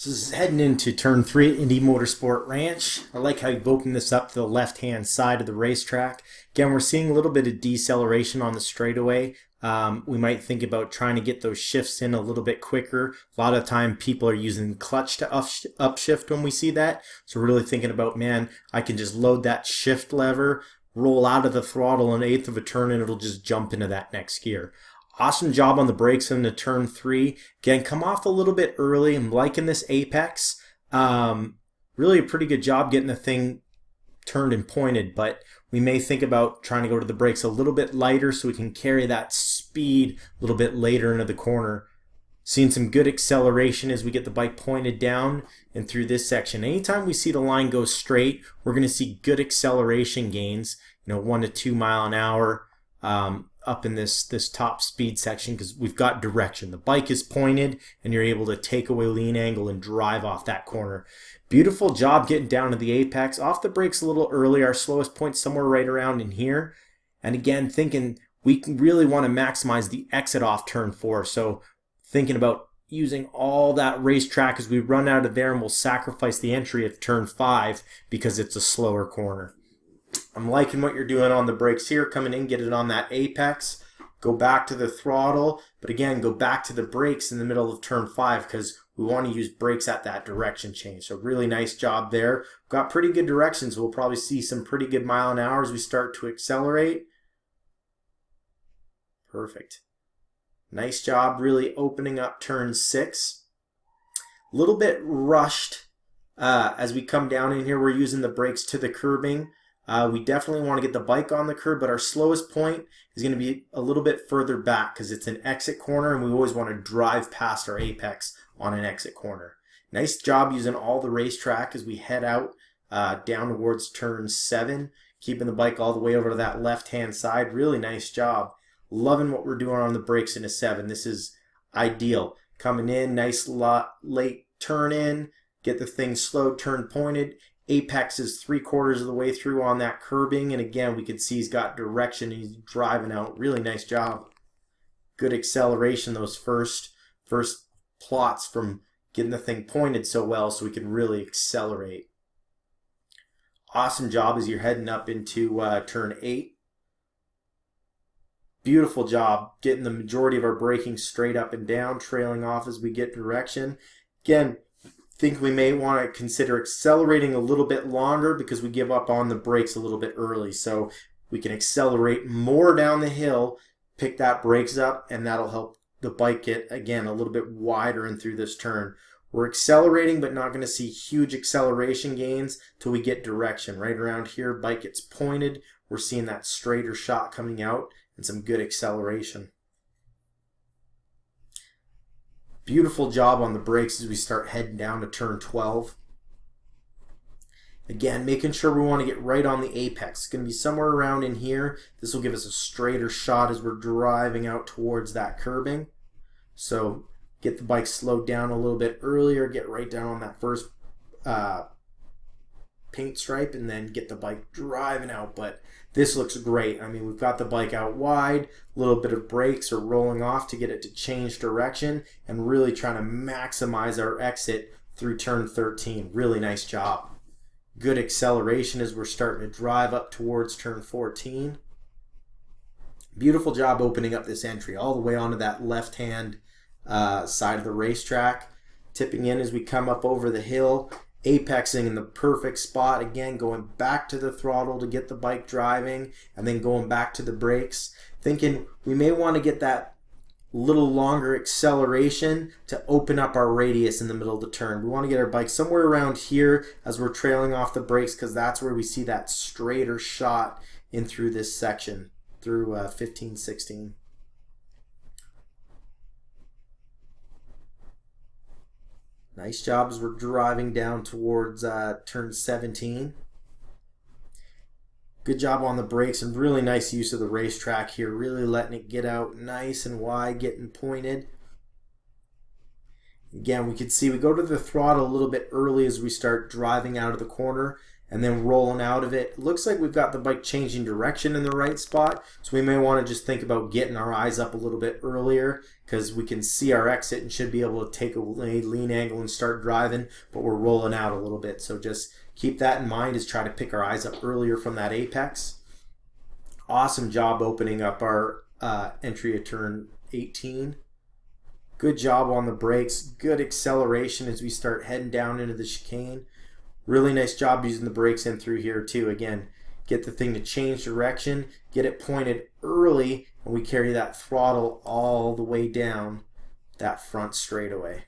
So this is heading into turn 3 at Indy Motorsport Ranch. I like how you've opened this up to the left-hand side of the racetrack. Again, we're seeing a little bit of deceleration on the straightaway. We might think about trying to get those shifts in a little bit quicker. A lot of time people are using clutch to upshift when we see that. So we're really thinking about, man, I can just load that shift lever, roll out of the throttle an eighth of a turn, and it'll just jump into that next gear. Awesome job on the brakes into turn 3. Again, come off a little bit early. I'm liking this apex. Really a pretty good job getting the thing turned and pointed, but we may think about trying to go to the brakes a little bit lighter so we can carry that speed a little bit later into the corner. Seeing some good acceleration as we get the bike pointed down and through this section. Anytime we see the line go straight, we're going to see good acceleration gains, 1 to 2 mile an hour. Up in this top speed section because we've got direction. The bike is pointed and you're able to take away lean angle and drive off that corner. Beautiful job getting down to the apex. Off the brakes a little early. Our slowest point somewhere right around in here. And again, thinking we really want to maximize the exit off turn 4. So thinking about using all that racetrack as we run out of there, and we'll sacrifice the entry of turn 5 because it's a slower corner. I'm liking what you're doing on the brakes here. Coming in, get it on that apex. Go back to the throttle, but again, go back to the brakes in the middle of turn 5 because we want to use brakes at that direction change. So really nice job there. Got pretty good directions. We'll probably see some pretty good mile an hour as we start to accelerate. Perfect. Nice job really opening up turn 6. A little bit rushed as we come down in here. We're using the brakes to the curbing. We definitely want to get the bike on the curb, but our slowest point is going to be a little bit further back because it's an exit corner and we always want to drive past our apex on an exit corner. Nice job using all the racetrack as we head out down towards turn 7, keeping the bike all the way over to that left-hand side. Really nice job. Loving what we're doing on the brakes into 7. This is ideal. Coming in, nice late turn in, get the thing slowed, turn pointed. Apex is 3/4 of the way through on that curbing, and again we can see he's got direction. He's driving out. Really nice job. Good acceleration those first plots from getting the thing pointed so well so we can really accelerate. Awesome job as you're heading up into turn 8. Beautiful job getting the majority of our braking straight up and down, trailing off as we get direction. Again, think we may want to consider accelerating a little bit longer because we give up on the brakes a little bit early. So we can accelerate more down the hill, pick that brakes up, and that'll help the bike get, again, a little bit wider in through this turn. We're accelerating but not going to see huge acceleration gains till we get direction. Right around here, bike gets pointed. We're seeing that straighter shot coming out and some good acceleration. Beautiful job on the brakes as we start heading down to turn 12. Again, making sure we want to get right on the apex. It's going to be somewhere around in here. This will give us a straighter shot as we're driving out towards that curbing. So get the bike slowed down a little bit earlier, get right down on that first paint stripe, and then get the bike driving out. But this looks great. I mean, we've got the bike out wide, a little bit of brakes are rolling off to get it to change direction, and really trying to maximize our exit through turn 13. Really nice job. Good acceleration as we're starting to drive up towards turn 14. Beautiful job opening up this entry all the way onto that left-hand side of the racetrack. Tipping in as we come up over the hill. Apexing in the perfect spot. Again, going back to the throttle to get the bike driving, and then going back to the brakes. Thinking we may want to get that little longer acceleration to open up our radius in the middle of the turn. We want to get our bike somewhere around here as we're trailing off the brakes because that's where we see that straighter shot in through this section, through 15, 16. Nice job as we're driving down towards turn 17. Good job on the brakes and really nice use of the racetrack here. Really letting it get out nice and wide, getting pointed. Again, we can see we go to the throttle a little bit early as we start driving out of the corner. and then rolling out of it. Looks like we've got the bike changing direction in the right spot, so we may want to just think about getting our eyes up a little bit earlier, because we can see our exit and should be able to take a lean angle and start driving, but we're rolling out a little bit. So just keep that in mind, is try to pick our eyes up earlier from that apex. Awesome job opening up our entry of turn 18. Good job on the brakes, good acceleration as we start heading down into the chicane. Really nice job using the brakes in through here too. Again, get the thing to change direction, get it pointed early, and we carry that throttle all the way down that front straightaway.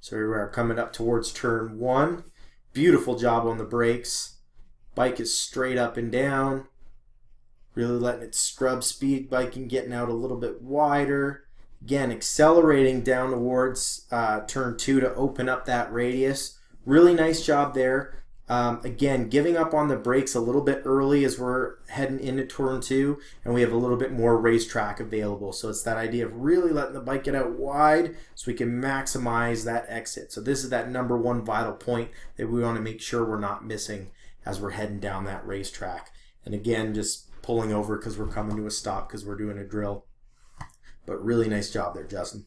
So we are coming up towards turn 1. Beautiful job on the brakes. Bike is straight up and down. Really letting it scrub speed biking, getting out a little bit wider. Again, accelerating down towards turn 2 to open up that radius. Really nice job there. Again, giving up on the brakes a little bit early as we're heading into turn 2, and we have a little bit more racetrack available. So it's that idea of really letting the bike get out wide so we can maximize that exit. So this is that number one vital point that we want to make sure we're not missing as we're heading down that racetrack. And again, just pulling over because we're coming to a stop because we're doing a drill. But really nice job there, Justin.